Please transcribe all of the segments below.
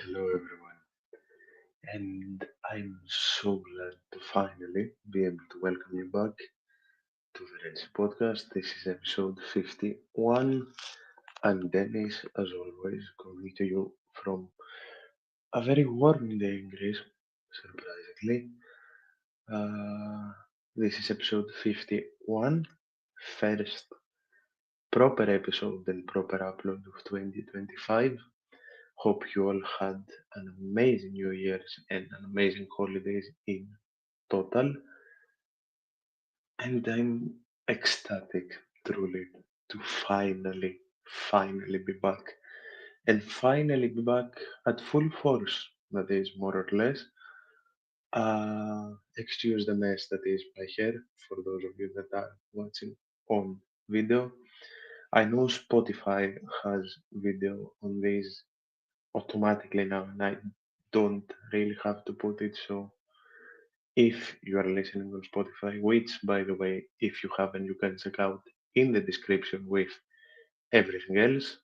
Hello everyone, and I'm so glad to finally be able to welcome you back to the RedSeaPodcast. This is episode 51. I'm Dennis, as always, coming to you from a very warm day in Greece, surprisingly. Uh, this is episode 51, first proper episode and proper upload of 2025. Hope you all had an amazing New Year's and an amazing holidays in total. And I'm ecstatic, truly, to finally be back. And finally be back at full force, that is more or less. Excuse the mess that is my hair, for those of you that are watching on video. I know Spotify has video on this automatically now, and I don't really have to put it. So if you are listening on Spotify, which by the way, if you haven't, you can check out in the description with everything else.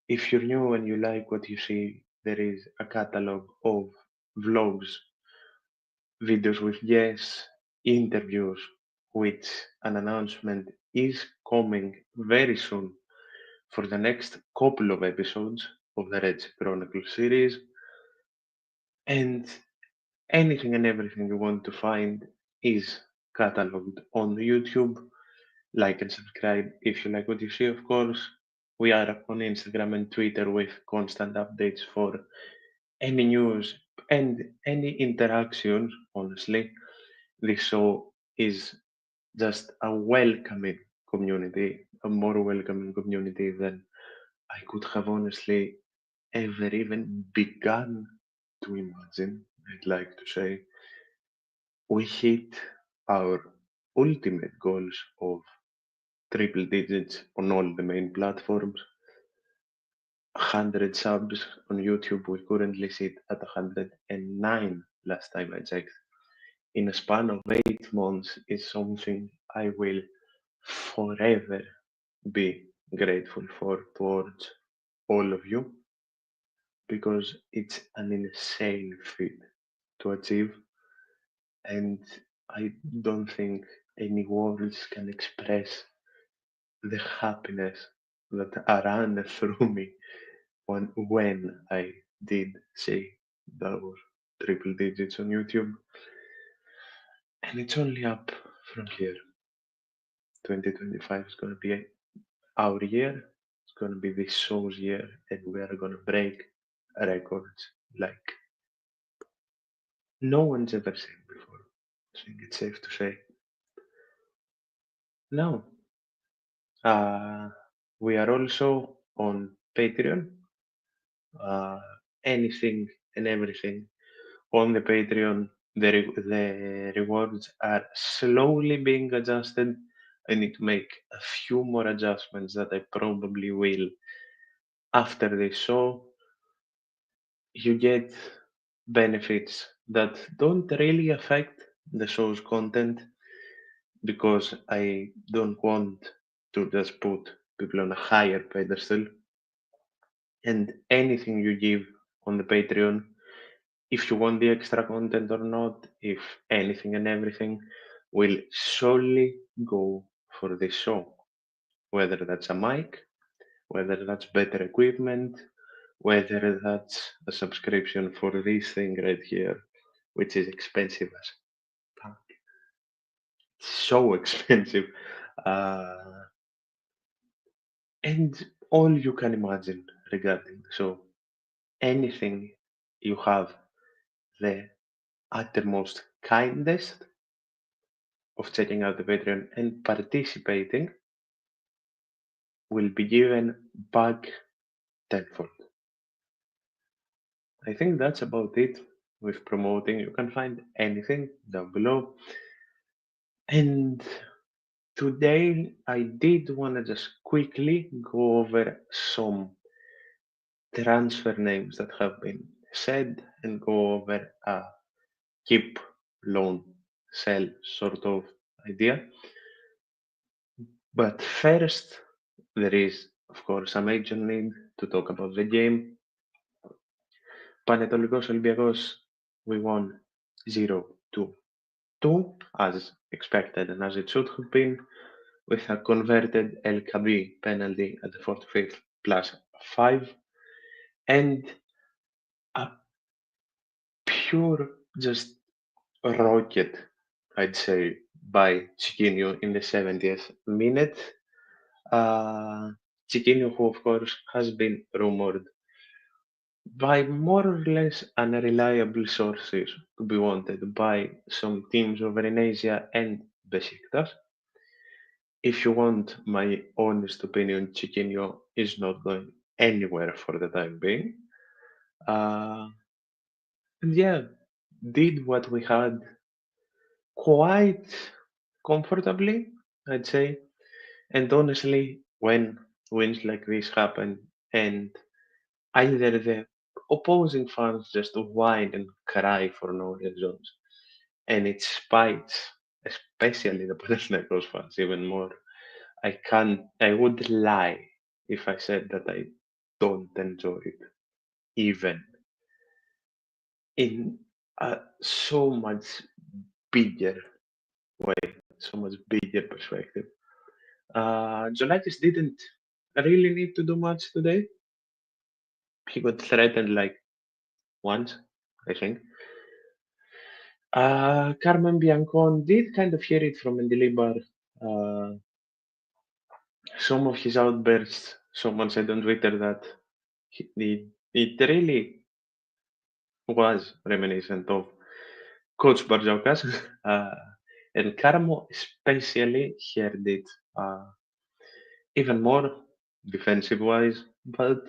If you're new and you like what you see, there is a catalog of vlogs, videos with guests, interviews, which an announcement is coming very soon for the next couple of episodes of the Red Sea Chronicles series. And anything and everything you want to find is cataloged on YouTube. Like and subscribe if you like what you see, of course. We are on Instagram and Twitter with constant updates for any news and any interactions. Honestly, this show is just a welcoming community, a more welcoming community than I could have honestly ever even begun to imagine. I'd like to say we hit our ultimate goals of triple digits on all the main platforms. 100 subs on YouTube. We currently sit at 109 last time I checked. In a span of 8 months is something I will forever be grateful for towards all of you because it's an insane feat to achieve, and I don't think any words can express the happiness that ran through me when I did see those triple digits on YouTube. And it's only up from here. 2025 is going to be our year. It's going to be this show's year, and we are going to break records like no one's ever seen before. I think it's safe to say. Now, uh, we are also on Patreon. Uh, Anything and everything on the Patreon. The rewards are slowly being adjusted. I need to make a few more adjustments that I probably will after this show. You get benefits that don't really affect the show's content because I don't want to just put people on a higher pedestal. And anything you give on the Patreon, if you want the extra content or not, if anything and everything, will solely go for this show. Whether that's a mic, whether that's better equipment, whether that's a subscription for this thing right here, which is expensive as fuck. So expensive. Uh, and all you can imagine regarding the show. Anything you have the uttermost kindest of checking out the Patreon and participating will be given back tenfold. I think that's about it with promoting. You can find anything down below. And today I did want to just quickly go over some transfer names that have been said and go over a keep, loan, sell sort of idea. But first, there is, of course, a major need to talk about the game. Panaitolikos Olympiacos, we won 0-2. 2 as expected and as it should have been, with a converted LKB penalty at the 45th plus 5, and a pure just rocket, I'd say, by Chiquinho in the 70th minute. Chiquinho, who of course has been rumored by more or less unreliable sources to be wanted by some teams over in Asia and Besiktas. If you want my honest opinion, Chiquinho is not going anywhere for the time being. Uh, and yeah, did what we had quite comfortably, I'd say. And honestly, when wins like this happen and either the opposing fans just whine and cry for no reasons, and it spites, especially the Panathinaikos fans, even more. I would lie if I said that I don't enjoy it, even in a so much bigger way, so much bigger perspective. Jonakis didn't really need to do much today. He got threatened like once, I think. Carmen Biancon did kind of hear it from Mendilibar. Uh, some of his outbursts, someone said on Twitter that it really was reminiscent of Coach Barjokas. uh, and Carmo especially heard it uh, even more defensive wise, but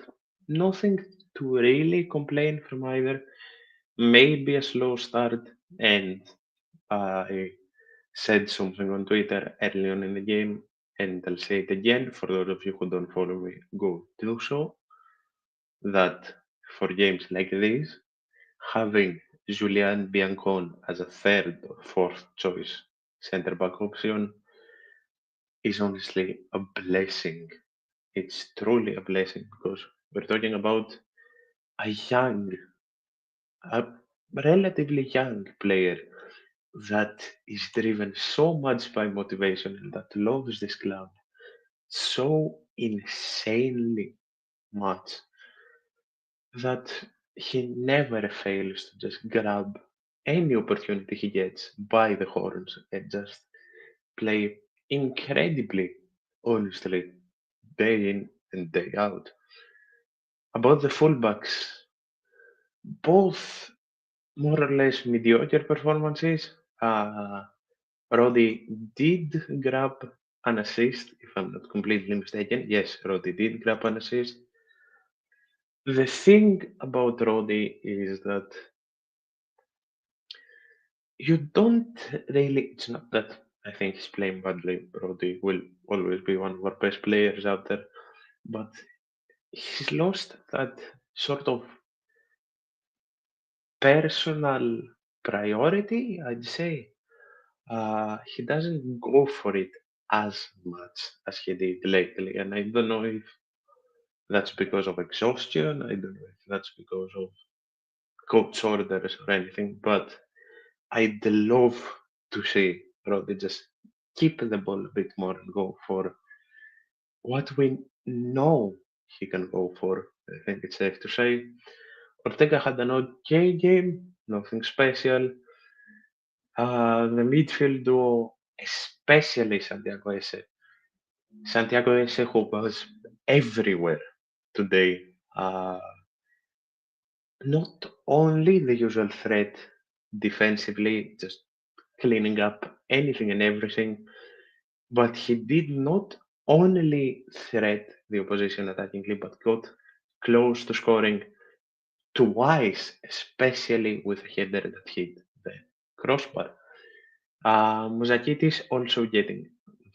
nothing to really complain from either. Maybe a slow start, and I said something on Twitter early on in the game, and I'll say it again for those of you who don't follow me, go do so. That for games like this, having Julian Biancon as a third or fourth choice centre back option is honestly a blessing. It's truly a blessing because we're talking about a young, a relatively young player that is driven so much by motivation and that loves this club so insanely much that he never fails to just grab any opportunity he gets by the horns and just play incredibly honestly day in and day out. About the fullbacks, both more or less mediocre performances. Roddy did grab an assist, if I'm not completely mistaken. Yes, Roddy did grab an assist. The thing about Roddy is that you don't really. It's not that I think he's playing badly. Roddy will always be one of our best players out there, but he's lost that sort of personal priority, I'd say. He doesn't go for it as much as he did lately, and I don't know if that's because of exhaustion. I don't know if that's because of coach orders or anything, but I'd love to see Roddy just keep the ball a bit more and go for what we know he can go for. I think it's safe to say. Ortega had an okay game, nothing special. The midfield duo, especially Santiago Esse. Santiago Esse, who was everywhere today. Not only the usual threat defensively, just cleaning up anything and everything, but he did not only threat the opposition attackingly, but got close to scoring twice, especially with a header that hit the crossbar. Mouzakitis also getting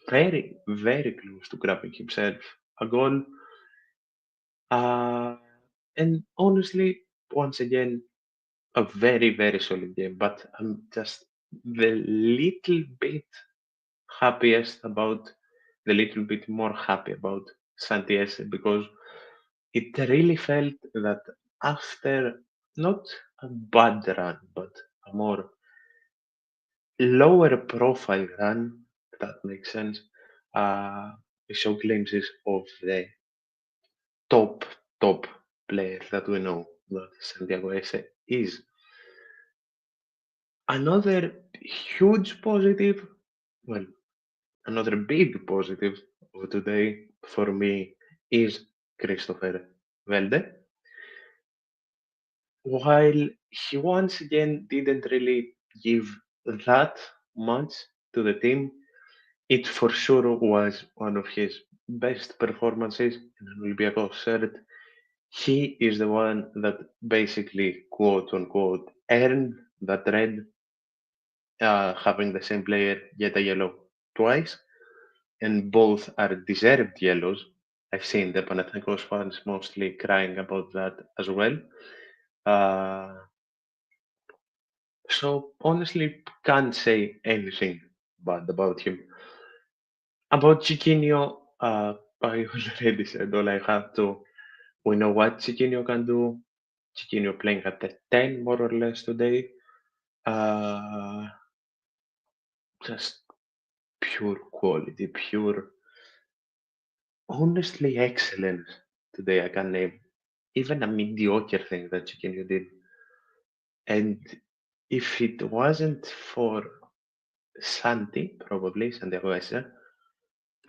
very, very close to grabbing himself a goal. Uh, and honestly, once again, a very, very solid game. But I'm just the little bit the little bit more happy about Santiese because it really felt that after not a bad run, but a more lower profile run, if that makes sense. We saw glimpses of the top, top players that we know that Santiago Ese is. Another huge positive, well, another big positive of today for me is Christopher Velde. While he once again didn't really give that much to the team, it for sure was one of his best performances in an Olympiacos shirt. He is the one that basically, quote unquote, earned that red, having the same player get a yellow twice, and both are deserved yellows. I've seen the Panaithinaikos fans mostly crying about that as well. Uh, so honestly, can't say anything bad about him. About Chiquinho, I already said all I have to. We know what Chiquinho can do. Chiquinho playing at the 10 more or less today. Uh, just pure quality, pure, honestly excellence today. I can name even a mediocre thing that Chiquinho did. And if it wasn't for Santi, probably Santiago Essa,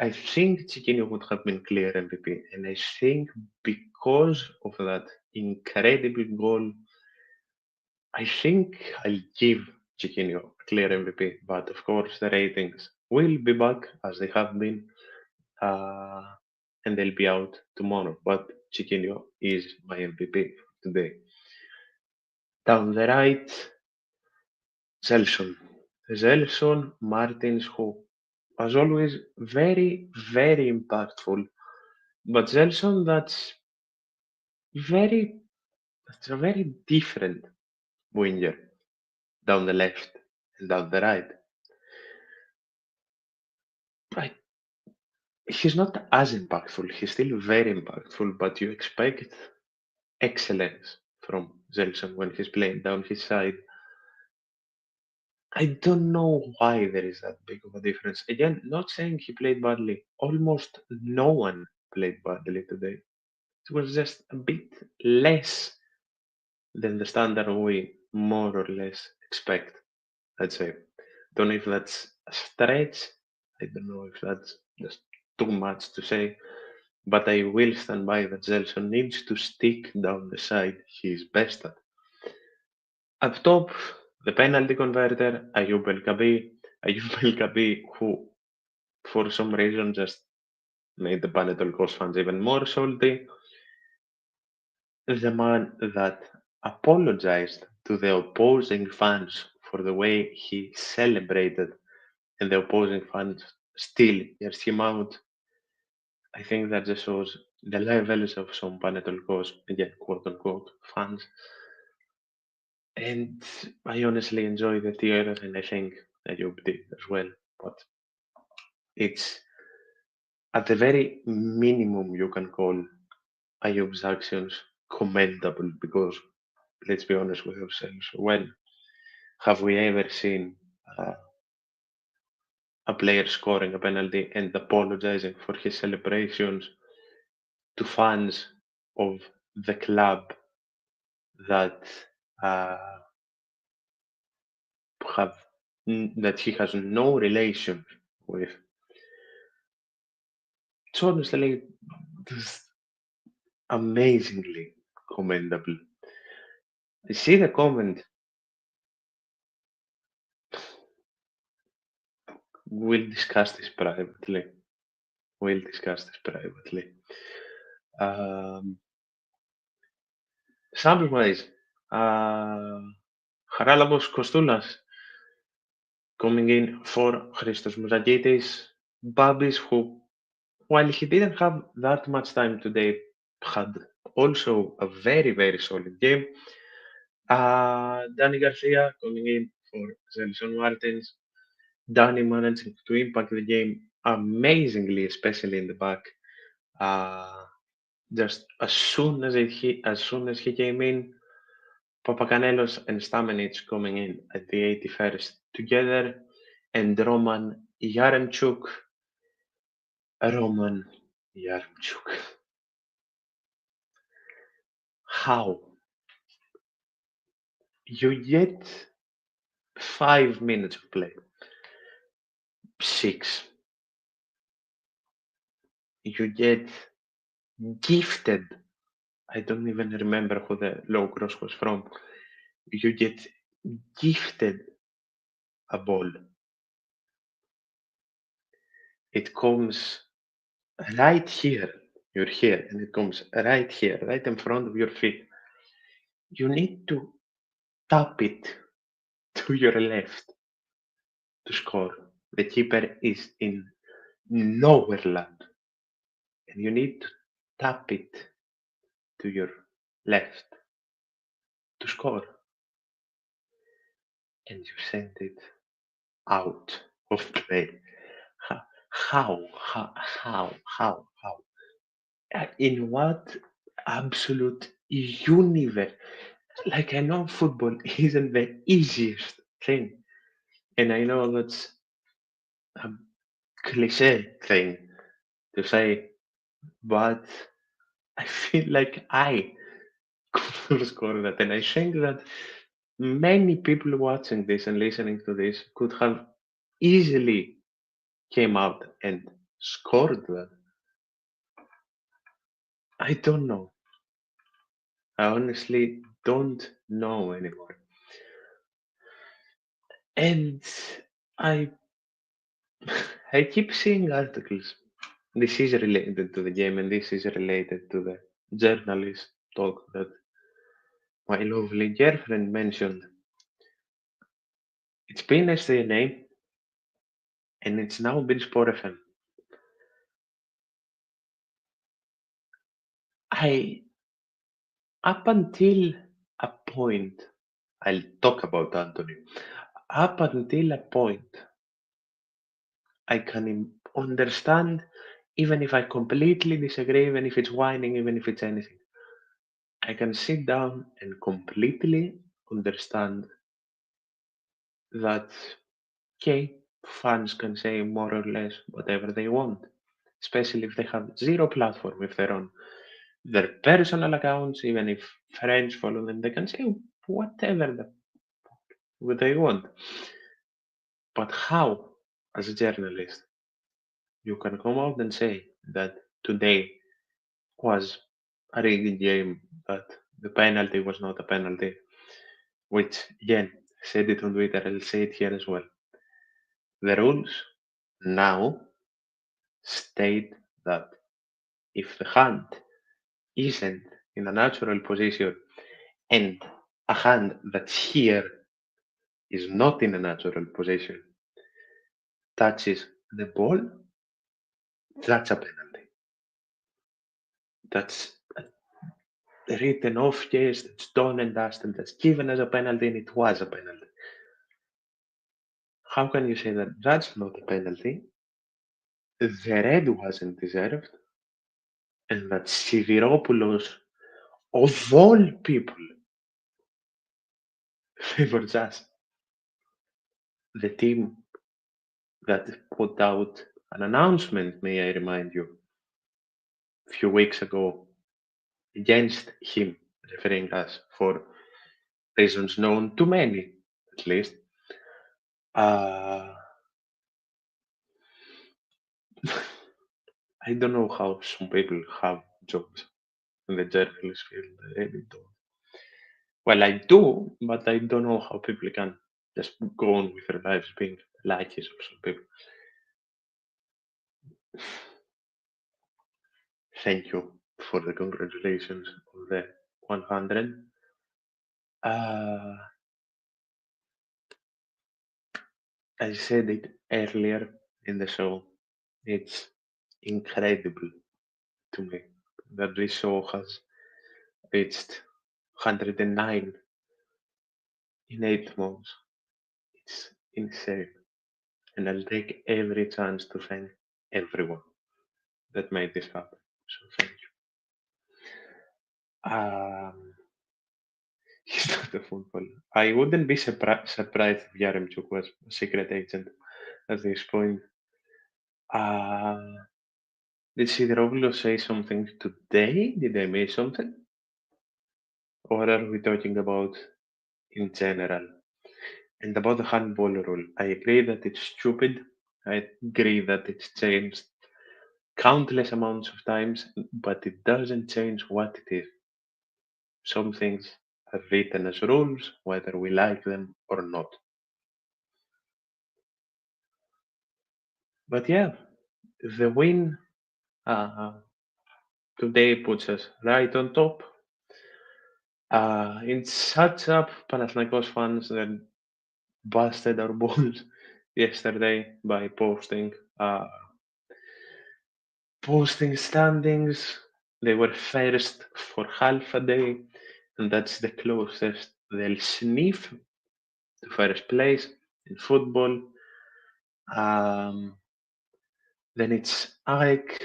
I think Chiquinho would have been clear MVP. And I think because of that incredible goal, I think I'll give Chiquinho clear MVP. But of course, the ratings will be back as they have been, uh, and they'll be out tomorrow. But Chiquinho is my MVP today. Down the right, Zelson. Zelson Martins, who was always very, very impactful. But Zelson, very, that's a very different winger down the left and down the right. Right. He's not as impactful. He's still very impactful, but you expect excellence from Zelson when he's playing down his side. I don't know why there is that big of a difference. Again, not saying he played badly. Almost no one played badly today. It was just a bit less than the standard we more or less expect, I'd say. Don't know if that's a stretch. I don't know if that's just too much to say. But I will stand by that Zelson needs to stick down the side he is best at. Up top, the penalty converter, Ayub El Kabi. Ayub El Kabi, who for some reason just made the Panaitolikos fans even more salty. The man that apologized to the opposing fans for the way he celebrated, and the opposing fans still hears him out. I think that just shows the levels of some Panaitolikos, again, quote unquote, fans. And I honestly enjoy the theater, and I think that you did as well. But it's at the very minimum you can call Ayub's actions commendable because let's be honest with ourselves. When have we ever seen uh, a player scoring a penalty and apologizing for his celebrations to fans of the club that uh, have that he has no relation with? It's honestly just amazingly commendable. I see the comment. We'll discuss this privately. We'll discuss this privately. Um, Sample wise, uh, Haralabos Kostoulas coming in for Christos Mouzakitis. Babis, who, while he didn't have that much time today, had also a very, very solid game. Danny Garcia coming in for Zelson Martins. Danny managing to impact the game amazingly, especially in the back. Uh, just as soon as he came in, Papaganellos and Stamenic coming in at the 81st together, and Roman Yaremchuk. How? You get 5 minutes of play. 6. You get gifted. I don't even remember who the low cross was from. You get gifted a ball. It comes right here. You're here, and it comes right here, right in front of your feet. You need to tap it to your left to score. The keeper is in nowhere land, and you need to tap it to your left to score, and you send it out of play. How? How? In what absolute universe? Like, I know football isn't the easiest thing, and I know that's a cliche thing to say, but I feel like I could score that, and I think that many people watching this and listening to this could have easily came out and scored that. I don't know. I honestly don't know anymore. And I I keep seeing articles. This is related to the game, and this is related to the journalist talk that my lovely girlfriend mentioned. It's been SDNA, and it's now been Sport FM. I Up until a point, I'll talk about Anthony. Up until a point, I can understand, even if I completely disagree, even if it's whining, even if it's anything. I can sit down and completely understand that, okay, fans can say more or less whatever they want, especially if they have zero platform, if they're on their personal accounts, even if friends follow them, they can say whatever they want. But how, as a journalist, you can come out and say that today was a rigged game, that the penalty was not a penalty, which, again, said it on Twitter, I'll say it here as well. The rules now state that if the hand isn't in a natural position and a hand that's here is not in a natural position touches the ball, that's a penalty. That's written off, yes, it's done and dusted, that's given as a penalty, and it was a penalty. How can you say that that's not a penalty? The red wasn't deserved, and that Sidiropoulos, of all people, they were just the team that put out an announcement, may I remind you, a few weeks ago against him, referring us for reasons known to many, at least. Uh, I don't know how some people have jobs in the journalist field. I really don't. Well, I do, but I don't know how people can just go on with their lives being lackeys of some people. Thank you for the congratulations on the 100. Uh, I said it earlier in the show. It's incredible to me that this show has reached 109 in 8 months. It's insane. And I'll take every chance to thank everyone that made this happen. So thank you. Um, He's not a footballer. I wouldn't be surprised if Yaremchuk was a secret agent at this point. Uh, did Sideroglou say something today? Did I miss something? Or are we talking about in general? And about the handball rule, I agree that it's stupid. I agree that it's changed countless amounts of times, but it doesn't change what it is. Some things are written as rules, whether we like them or not. But yeah, the win uh, today puts us right on top. It shuts up Panathinaikos fans that busted our balls yesterday by uh, posting standings. They were first for half a day, and that's the closest they'll sniff to first place in football. Um, then it's Ike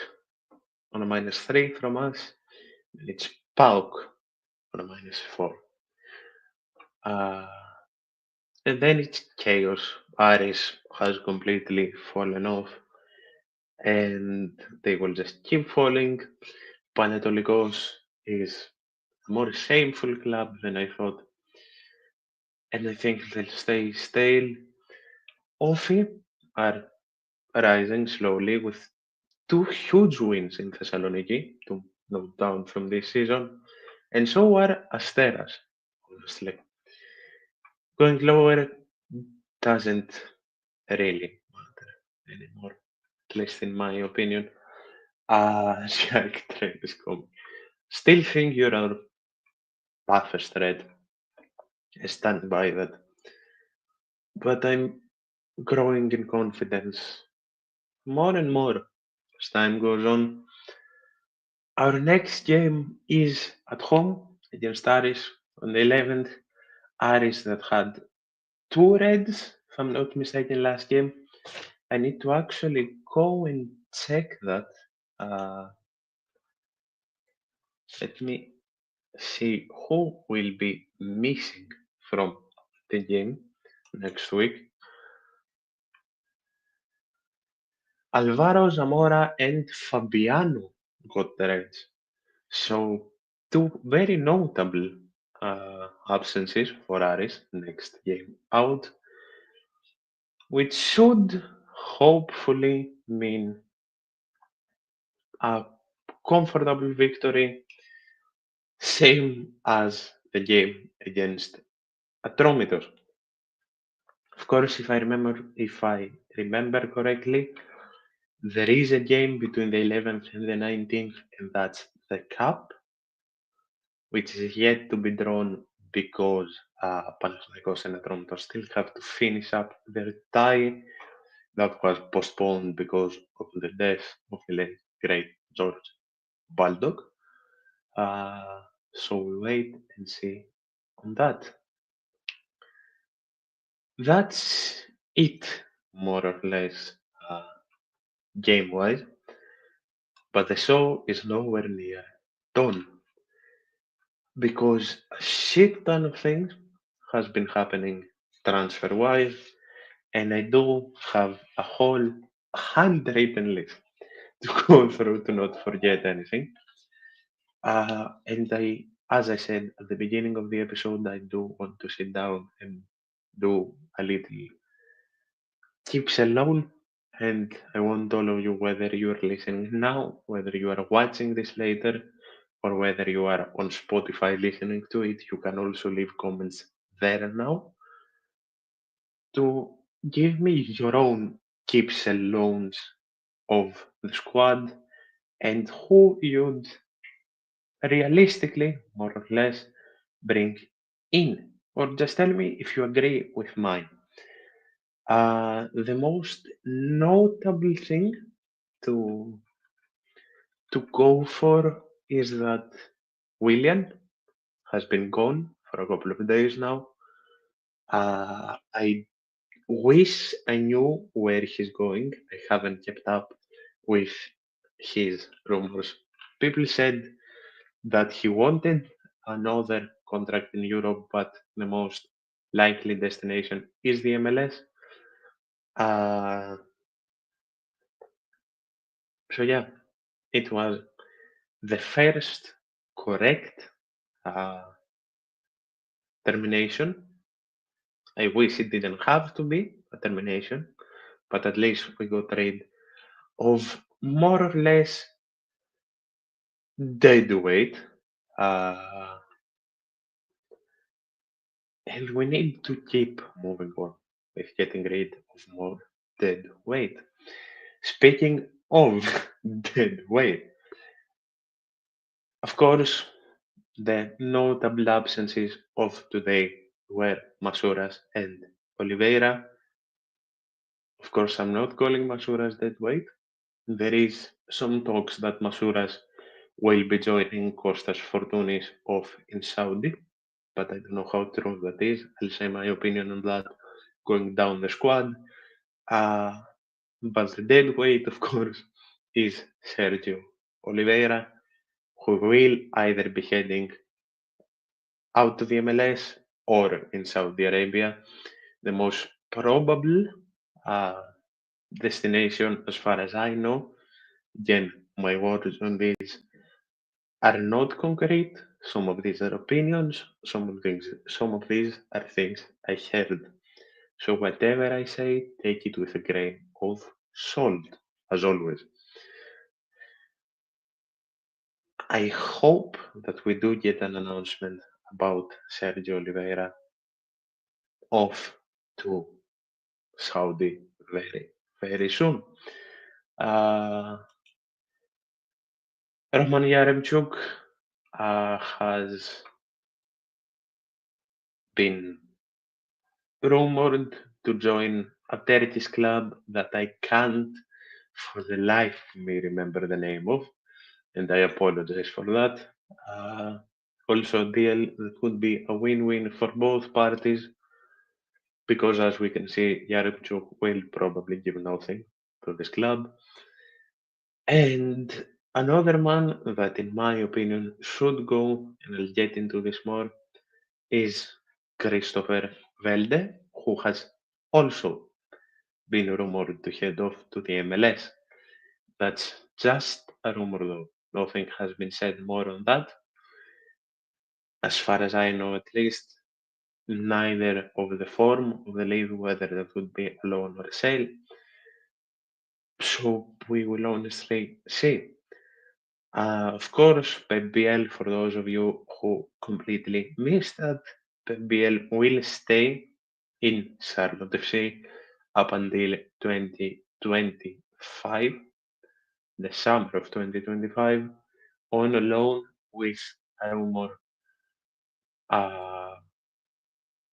on a -3 from us, and it's Pauk on a -4. Uh, and then it's chaos. Aris has completely fallen off, and they will just keep falling. Panaitolikos is a more shameful club than I thought, and I think they'll stay stale. Ofi are rising slowly with two huge wins in Thessaloniki to note down from this season, and so are Asteras, honestly. Going lower doesn't really matter anymore, at least in my opinion. Shark Trade is coming. Still think you're our toughest threat. I stand by that. But I'm growing in confidence more and more as time goes on. Our next game is at home against Aris on the 11th. Aris that had two reds, if I'm not mistaken, last game. I need to actually go and check that. Uh, Let me see who will be missing from the game next week. Alvaro Zamora and Fabiano got the reds. So two very notable absences for Aris next game out, which should hopefully mean a comfortable victory, same as the game against Atromitos. Of course, if I remember correctly, there is a game between the 11th and the 19th, and that's the cup, which is yet to be drawn because Panathinaikos and Atromitos still have to finish up their tie that was postponed because of the death of the late great George Baldock. Uh, so we wait and see on that. That's it, more or less, game wise. But the show is nowhere near done because a shit ton of things has been happening transfer wise, and I do have a whole handwritten list to go through to not forget anything. And as I said at the beginning of the episode, I do want to sit down and do a little keeps alone. And I want all of you, whether you're listening now, whether you are watching this later, or whether you are on Spotify listening to it, you can also leave comments there now to give me your own keeps alones of the squad and who you'd realistically, more or less, bring in. Or just tell me if you agree with mine. The most notable thing to to go for is that William has been gone for a couple of days now. I wish I knew where he's going. I haven't kept up with his rumors. People said that he wanted another contract in Europe, but the most likely destination is the MLS. Uh, so yeah, it was the first correct uh, termination. I wish it didn't have to be a termination, but at least we got rid of more or less dead weight. Uh, and we need to keep moving on with getting rid of more dead weight. Speaking of dead weight, of course, the notable absences of today were Masouras and Oliveira. Of course, I'm not calling Masouras dead weight. There is some talks that Masouras will be joining Kostas Fortounis off in Saudi, but I don't know how true that is. I'll say my opinion on that going down the squad. Uh, but the dead weight, of course, is Sergio Oliveira, who will either be heading out to the MLS or in Saudi Arabia. The most probable uh, destination, as far as I know, again, my words on this are not concrete. Some of these are opinions. Some of these are things I heard. So whatever I say, take it with a grain of salt, as always. I hope that we do get an announcement about Sergio Oliveira off to Saudi very, very soon. Uh, Roman Yaremchuk has been rumored to join a Turkish club that I can't for the life of me remember the name of, and I apologize for that. Uh, Also, a deal that would be a win-win for both parties because, as we can see, Yaremchuk will probably give nothing to this club. And another man that, in my opinion, should go, and I'll get into this more, is Christopher Velde, who has also been rumored to head off to the MLS. That's just a rumor, though. Nothing has been said more on that. As far as I know, at least, neither of the form of the league, whether that would be a loan or a sale. So we will honestly see. Of course, PBL, for those of you who completely missed that, PBL will stay in Charlotte FC up until 2025, the summer of 2025, on a loan with a rumor. Uh,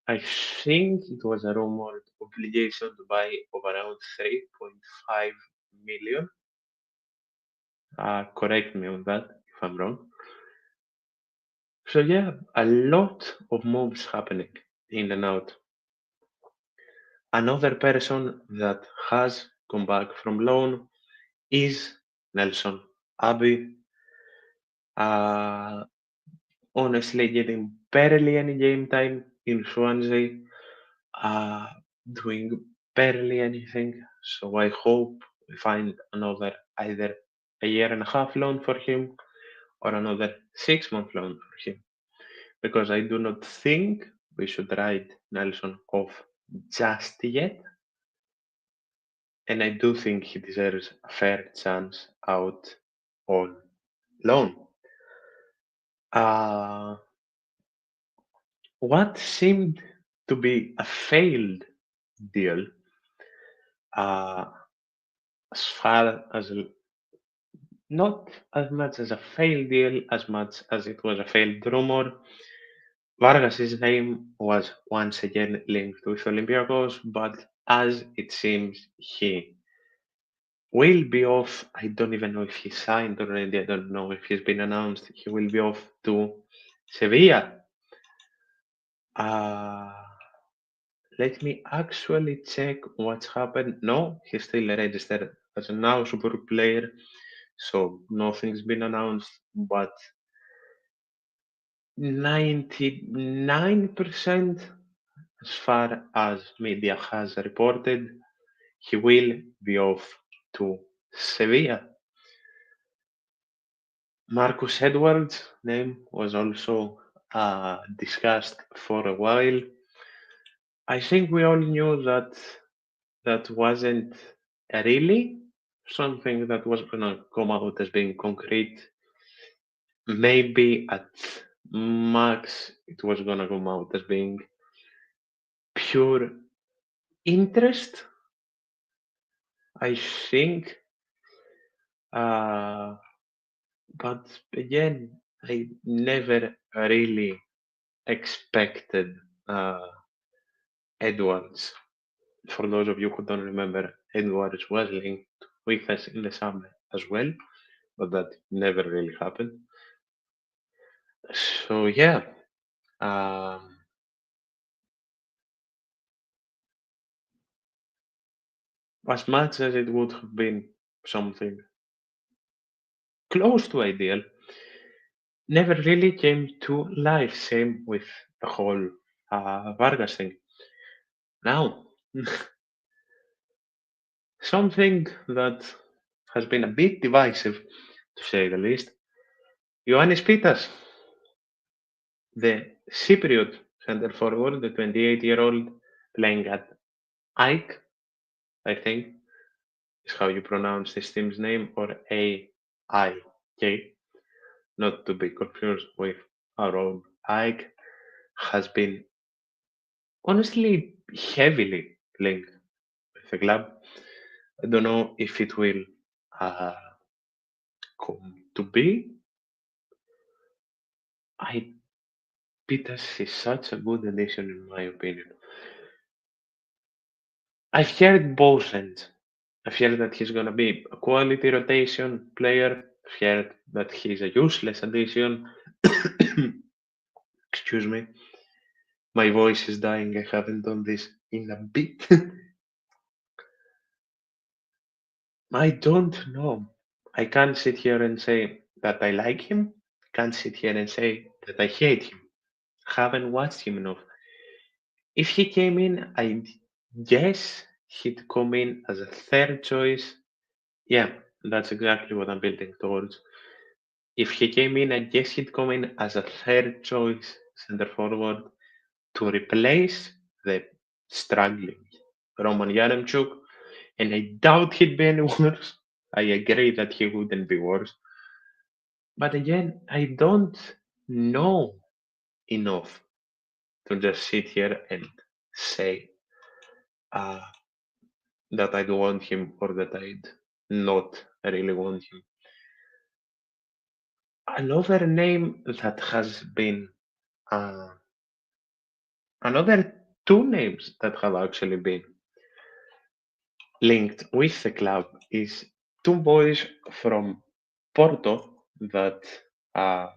I think it was a rumored obligation to buy of around 3.5 million. Correct me on that if I'm wrong. So yeah, a lot of moves happening in and out. Another person that has come back from loan is Nelson Abbey. Uh, Honestly, getting barely any game time in Swansea, uh, doing barely anything. So I hope we find another either a year and a half loan for him or another 6 month loan for him. Because I do not think we should write Nelson off just yet. And I do think he deserves a fair chance out on loan. Uh, what seemed to be a failed deal, uh, as far as not as much as a failed deal, as much as it was a failed rumor. Vargas's name was once again linked with Olympiacos, but as it seems, he will be off. I don't even know if he signed already. I don't know if he's been announced. He will be off to Sevilla. Uh, Let me actually check what's happened. No, he's still registered as a now super player, so nothing's been announced. But 99%, as far as media has reported, he will be off to Sevilla. Marcus Edwards' name was also discussed for a while. I think we all knew that that wasn't really something that was gonna come out as being concrete. Maybe at max it was gonna come out as being pure interest. I think, uh, but again, I never really expected Edwards. For those of you who don't remember, Edwards was linked with us in the summer as well, but that never really happened. So yeah, um, as much as it would have been something close to ideal, never really came to life. Same with the whole Vargas thing. Now, something that has been a bit divisive, to say the least. Ioannis Pitas, the Cypriot centre forward, the 28-year-old playing at Ike, I think is how you pronounce this team's name, or AIK, not to be confused with our own Ike, has been honestly heavily linked with the club. I don't know if it will uh, come to be. I Peters is such a good addition, in my opinion. I've heard both ends. I've heard that he's going to be a quality rotation player. I've heard that he's a useless addition. Excuse me. My voice is dying. I haven't done this in a bit. I don't know. I can't sit here and say that I like him. Can't sit here and say that I hate him. Haven't watched him enough. If he came in, I'd guess he'd come in as a third choice. Yeah, that's exactly what I'm building towards. If he came in, I guess he'd come in as a third choice center forward to replace the struggling Roman Yaremchuk, and I doubt he'd be any worse. I agree that he wouldn't be worse. But again, I don't know enough to just sit here and say uh, that I'd want him or that I'd not really want him. Another name that has been, uh, another two names that have actually been linked with the club is two boys from Porto that uh,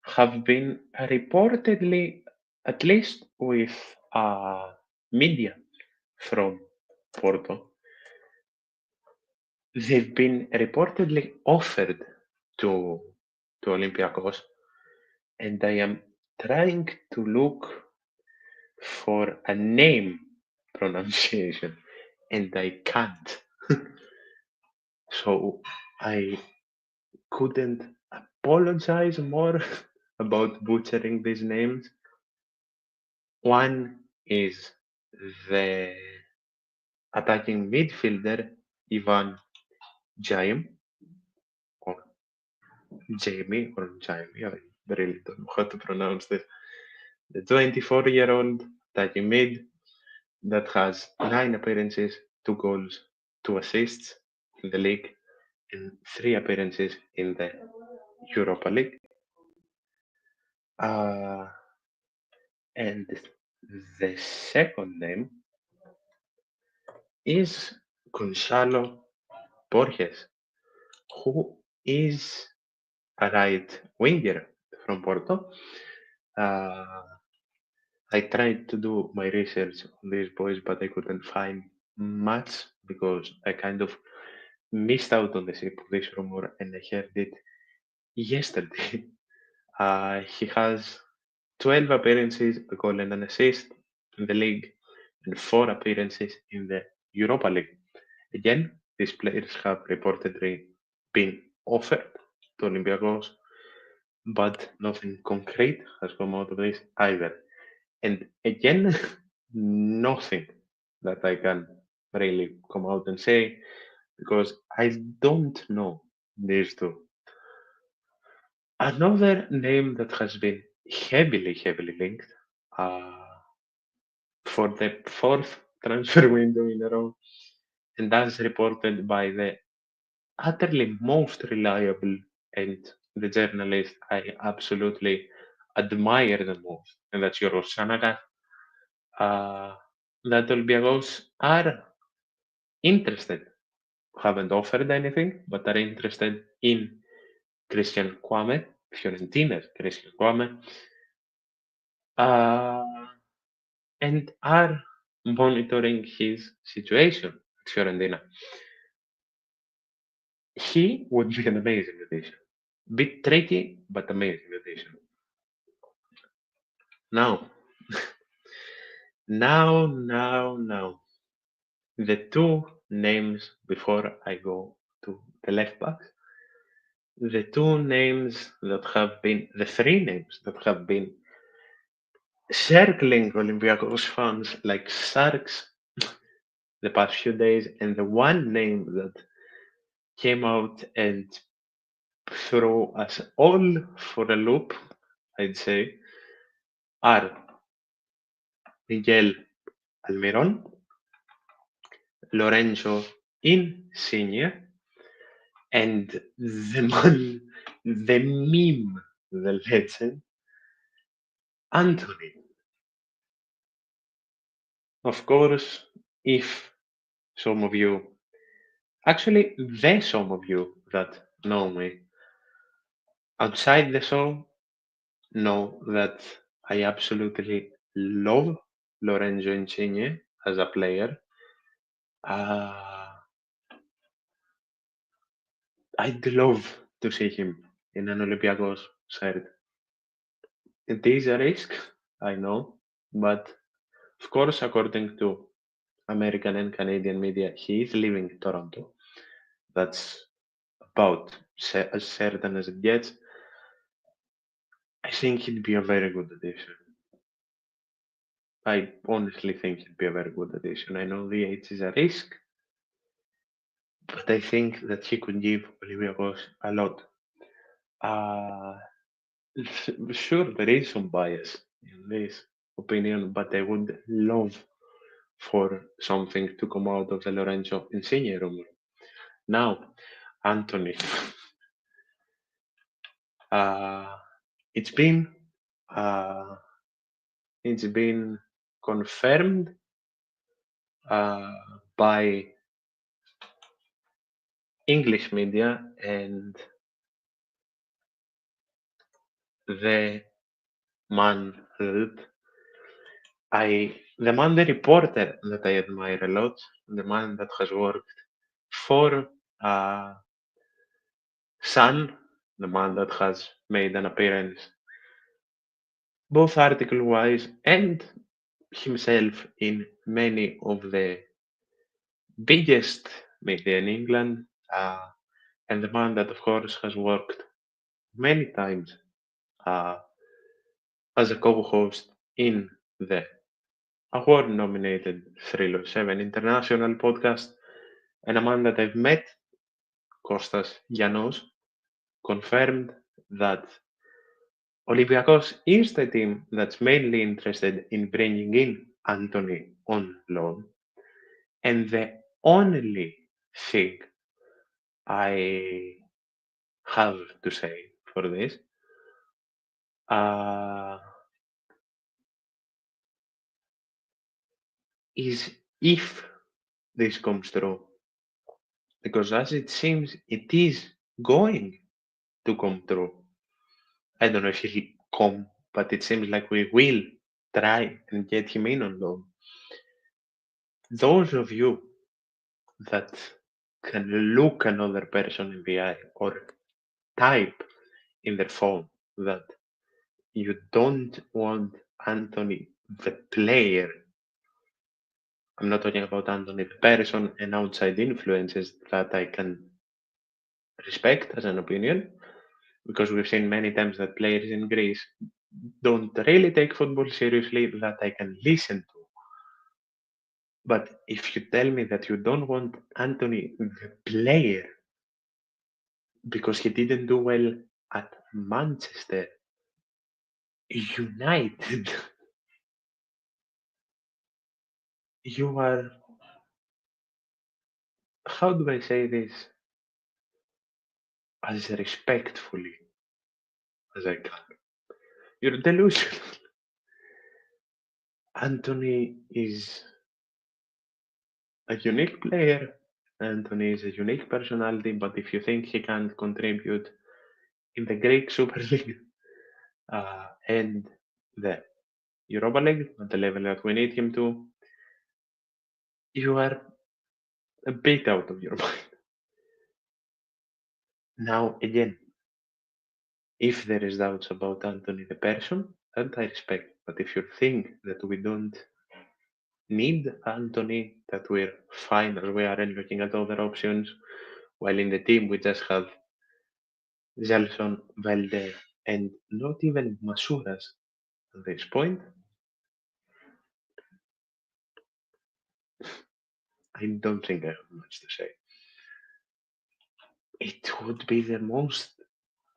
have been reportedly, at least with media from Porto, they've been reportedly offered to Olympiacos, and I am trying to look for a name pronunciation, and I can't. So I couldn't apologize more about butchering these names. One is the attacking midfielder Ivan Jaim, or Jamie, or Jamie, I really don't know how to pronounce this. The 24-year-old attacking mid that has 9 appearances, 2 goals, 2 assists in the league, and 3 appearances in the Europa League. Uh, and the second name is Gonzalo Borges, who is a right winger from Porto. Uh, I tried to do my research on these boys, but I couldn't find much because I kind of missed out on the shape of this rumor and I heard it yesterday. He has 12 appearances, a goal and an assist in the league, and 4 appearances in the Europa League. Again, these players have reportedly been offered to Olympiacos, but nothing concrete has come out of this either. And again, nothing that I can really come out and say because I don't know these two. Another name that has been heavily linked uh, for the fourth transfer window in a row, and that's reported by the utterly most reliable and the journalist I absolutely admire the most, and that's your Sanaga. That Olympiacos are interested, haven't offered anything, but are interested in Christian Kwame, Fiorentina's Christian Kwame, uh, and are monitoring his situation at Fiorentina. He would be an amazing addition. Bit tricky, but amazing addition. Now, now, the two names before I go to the left backs, the two names that have been, the three names that have been circling Olympiacos fans like sharks the past few days, and the one name that came out and threw us all for a loop, I'd say, are Miguel Almiron, Lorenzo Insigne, and the man, the meme, the legend, Anthony. Of course, if some of you, actually, the some of you that know me outside the show know that I absolutely love Lorenzo Insigne as a player. Uh, I'd love to see him in an Olympiacos side. It is a risk, I know, but of course, according to American and Canadian media, he is leaving Toronto. That's about as certain as it gets. I think he'd be a very good addition. I honestly think he'd be a very good addition. I know the age is a risk, but I think that he could give Olympiacos a lot. Uh, sure, there is some bias in this opinion, but I would love for something to come out of the Lorenzo Insigne rumor. Now, Anthony, uh, it's been uh, it's been confirmed uh, by English media and the man that the reporter that I admire a lot, the man that has worked for uh, Sun, the man that has made an appearance both article wise and himself in many of the biggest media in England, and the man that, of course, has worked many times uh, as a co host in the award nominated 307 International podcast, and a man that I've met, Kostas Giannos, confirmed that Olympiacos is the team that's mainly interested in bringing in Anthony on loan. And the only thing I have to say for this uh, is if this comes true, because as it seems, it is going to come true. I don't know if he'll come, but it seems like we will try and get him in on loan. Those of you that can look another person in the eye or type in their phone that you don't want Anthony the player. I'm not talking about Anthony the person and outside influences that I can respect as an opinion, because we've seen many times that players in Greece don't really take football seriously that I can listen to. But if you tell me that you don't want Anthony the player because he didn't do well at Manchester United, you are, how do I say this as respectfully as I can? You're delusional. Anthony is a unique player. Anthony is a unique personality, but if you think he can contribute in the Greek Super League and the Europa League at the level that we need him to, you are a bit out of your mind. Now, again, if there is doubts about Anthony the person, that I respect. But if you think that we don't need Anthony, that we're fine as we are and looking at other options, while in the team we just have Gelson, Velde, and not even Masuras at this point, I don't think I have much to say. It would be the most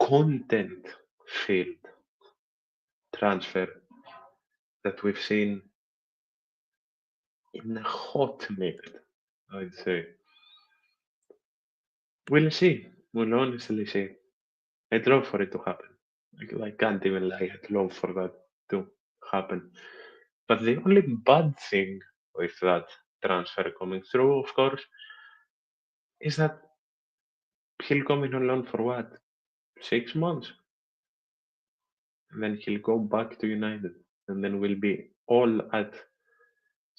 content filled transfer that we've seen in a hot minute, I'd say. We'll see. We'll honestly see. I'd love for it to happen. I can't even lie. I'd love for that to happen. But the only bad thing with that transfer coming through, of course, is that he'll come in on loan for what? 6 months? And then he'll go back to United. And then we'll be all at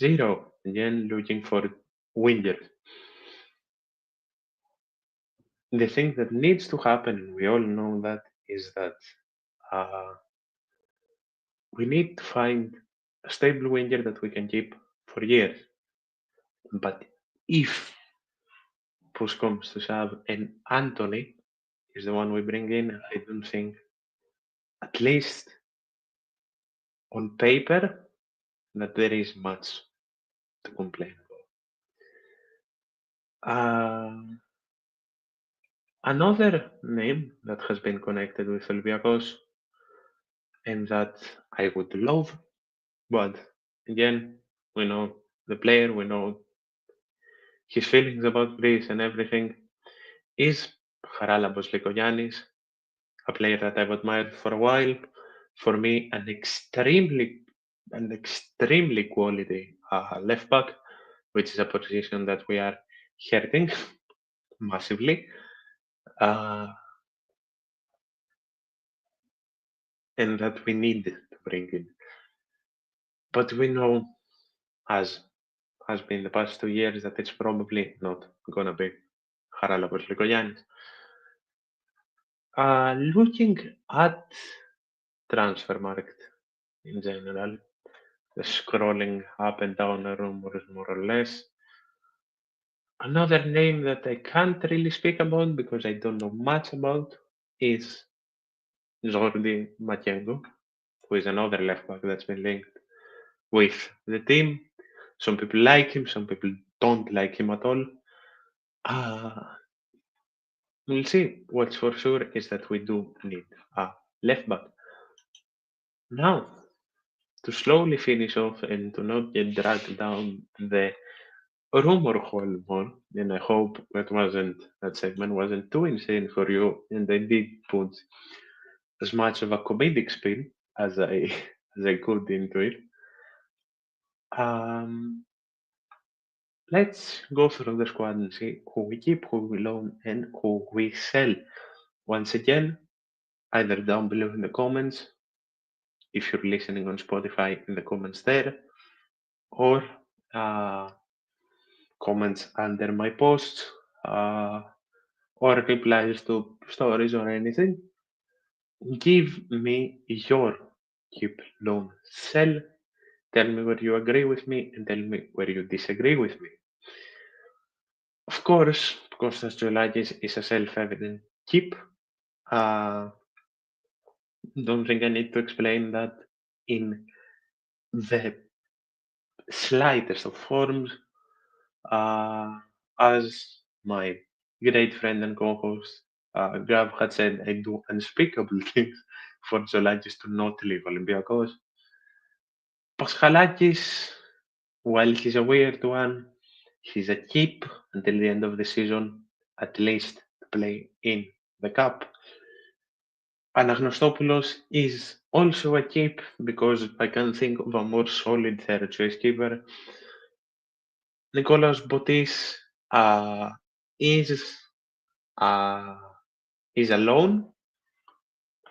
zero again looking for wingers. The thing that needs to happen, and we all know that, is that uh, we need to find a stable winger that we can keep for years. But if push comes to shove and Anthony is the one we bring in, I don't think, at least on paper, that there is much to complain about. Another name that has been connected with Olympiacos and that I would love, but again, we know the player, we know his feelings about Greece and everything, is Charalambos Lykogiannis, a player that I've admired for a while. For me, an extremely quality left back, which is a position that we are hurting massively, uh, and that we need to bring in. But we know, as has been the past 2 years, that it's probably not gonna be Charalambos Lykogiannis. Looking at transfer market in general, scrolling up and down the rumors more or less. Another name that I can't really speak about because I don't know much about is Jordi Matengo, who is another left back that's been linked with the team. Some people like him, some people don't like him at all. Uh, we'll see. What's for sure is that we do need a left back. Now, to slowly finish off and to not get dragged down the rumor hole more, and I hope that segment wasn't too insane for you, and I did put as much of a comedic spin as I as I could into it. Um, let's go through the squad and see who we keep, who we loan, and who we sell. Once again, either down below in the comments, if you're listening on Spotify, in the comments there, or uh, comments under my posts, or replies to stories or anything. Give me your keep, loan, sell. Tell me where you agree with me and tell me where you disagree with me. Of course, Kostas Geolagis is a self-evident keep. Uh, don't think I need to explain that in the slightest of forms. As my great friend and co-host Gav had said, I do unspeakable things for Geolagis to not leave Olympiacos. Paschalakis, while he's a weird one, he's a keep until the end of the season, at least to play in the cup. Anagностopoulos is also a keep because I can't think of a more solid third choice keeper. Nicolas Botis is uh, is alone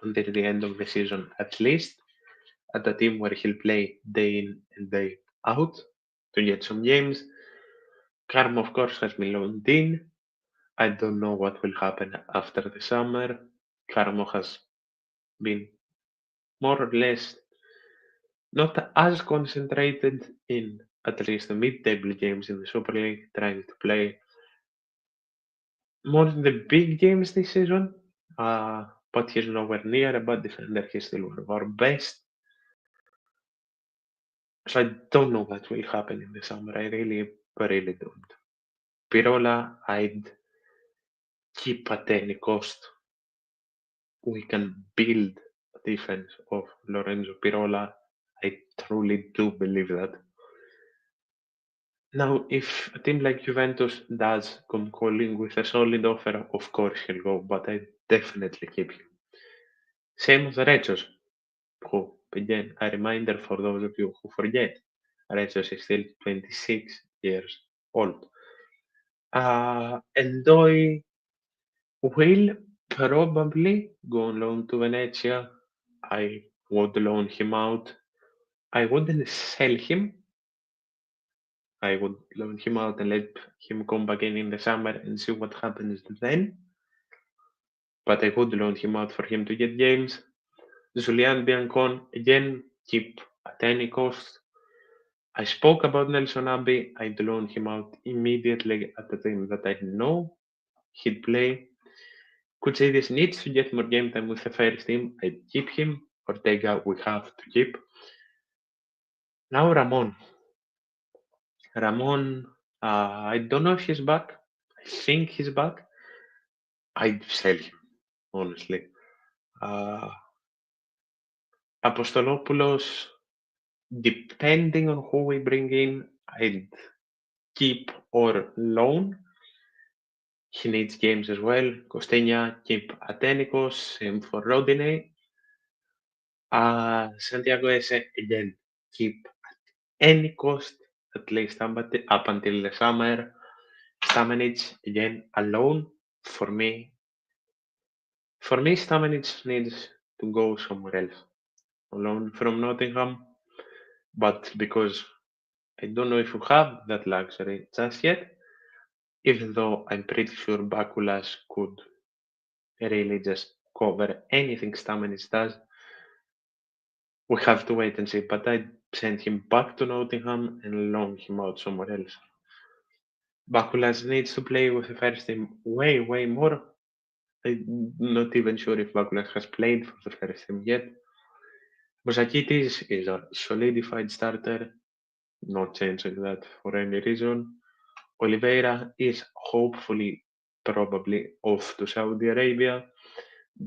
until the end of the season, at least at a team where he'll play day in and day out to get some games. Karm, of course, has been loaned in. I don't know what will happen after the summer. Karmo has been more or less not as concentrated in at least the mid-table games in the Super League, trying to play more in the big games this season. But he's nowhere near a bad defender. He's still one of our best. So I don't know what will happen in the summer. I really don't. Pirola, I'd keep at any cost. We can build a defense of Lorenzo Pirola. I truly do believe that. Now, if a team like Juventus does come calling with a solid offer, of course he'll go, but I definitely keep him. Same with Rechos, who, again, a reminder for those of you who forget, Rechos is still 26 years old. Endoi will probably go on loan to Venezia. I would loan him out. I wouldn't sell him. I would loan him out and let him come back in the summer and see what happens then. But I would loan him out for him to get games. Julian Biancon, again, keep at any cost. I spoke about Nelson Abbey. I'd loan him out immediately at the time that I know he'd play. Kouchidis needs to get more game time with the first team. I'd keep him. Ortega, we have to keep. Now Ramon. Ramon, I don't know if he's back. I think he's back. I'd sell him, honestly. Uh, Apostolopoulos, depending on who we bring in, I'd keep or loan. He needs games as well. Costeña, keep Atenikos, same for Rodinei. Santiago Ese, again, keep at any cost, at least up until the summer. Stamenic, again, alone. For me, Stamenic needs to go somewhere else. Alone from Nottingham, but because I don't know if you have that luxury just yet, even though I'm pretty sure Bakulas could really just cover anything Stamenic does. We have to wait and see, but I'd send him back to Nottingham and loan him out somewhere else. Bakulas needs to play with the first team way more. I'm not even sure if Bakulas has played for the first team yet. Bozakitis is a solidified starter, not changing that for any reason. Oliveira is hopefully probably off to Saudi Arabia.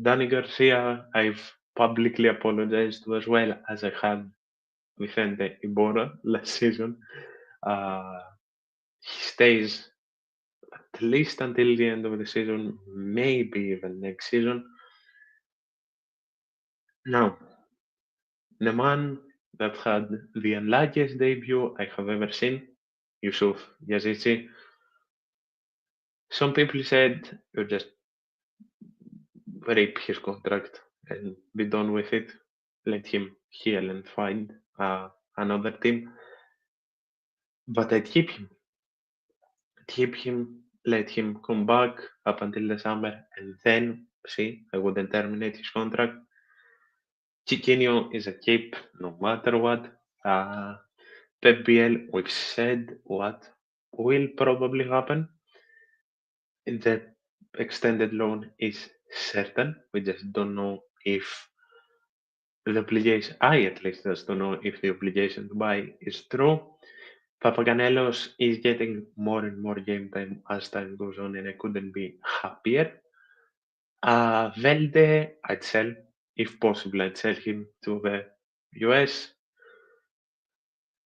Danny Garcia, I've publicly apologized to as well as I had Vicente Iborra last season. He stays at least until the end of the season, maybe even next season. Now, the man that had the unluckiest debut I have ever seen, Yusuf Yazici. Some people said you just rape his contract and be done with it. Let him heal and find another team. But I'd keep him. Keep him, let him come back up until the summer, and then see, I wouldn't terminate his contract. Chiquinho is a keep no matter what. Uh, Pep Biel, we've said what will probably happen. The extended loan is certain. We just don't know if the obligation, I at least just don't know if the obligation to buy is true. Papaganellos is getting more and more game time as time goes on, and I couldn't be happier. Velde, I'd sell, if possible, I'd sell him to the US.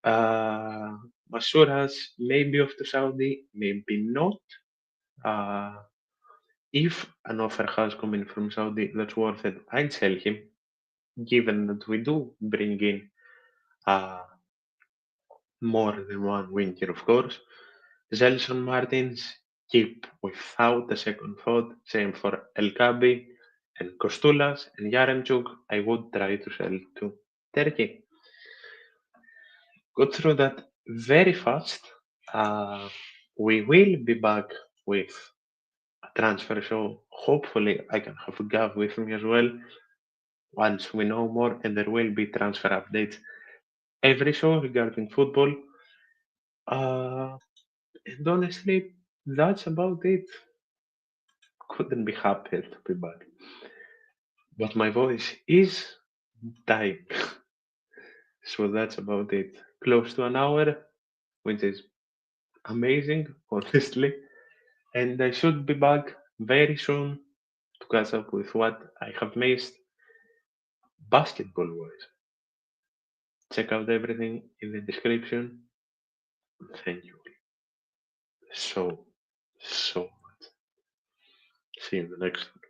Uh, Masuras, maybe off to Saudi, maybe not. Uh, if an offer has come in from Saudi that's worth it, I'd sell him, given that we do bring in uh, more than one winger, of course. Zelson Martins keep without a second thought. Same for El Kabi and Kostulas and Yaremchuk. I would try to sell to Turkey. Go through that very fast. Uh, we will be back with a transfer show. Hopefully, I can have Gav with me as well once we know more, and there will be transfer updates every show regarding football. Uh, and honestly, that's about it. Couldn't be happier to be back. But my voice is dying. So that's about it. Close to an hour, which is amazing, honestly. And I should be back very soon to catch up with what I have missed basketball wise. Check out everything in the description. Thank you so, so much. See you in the next one.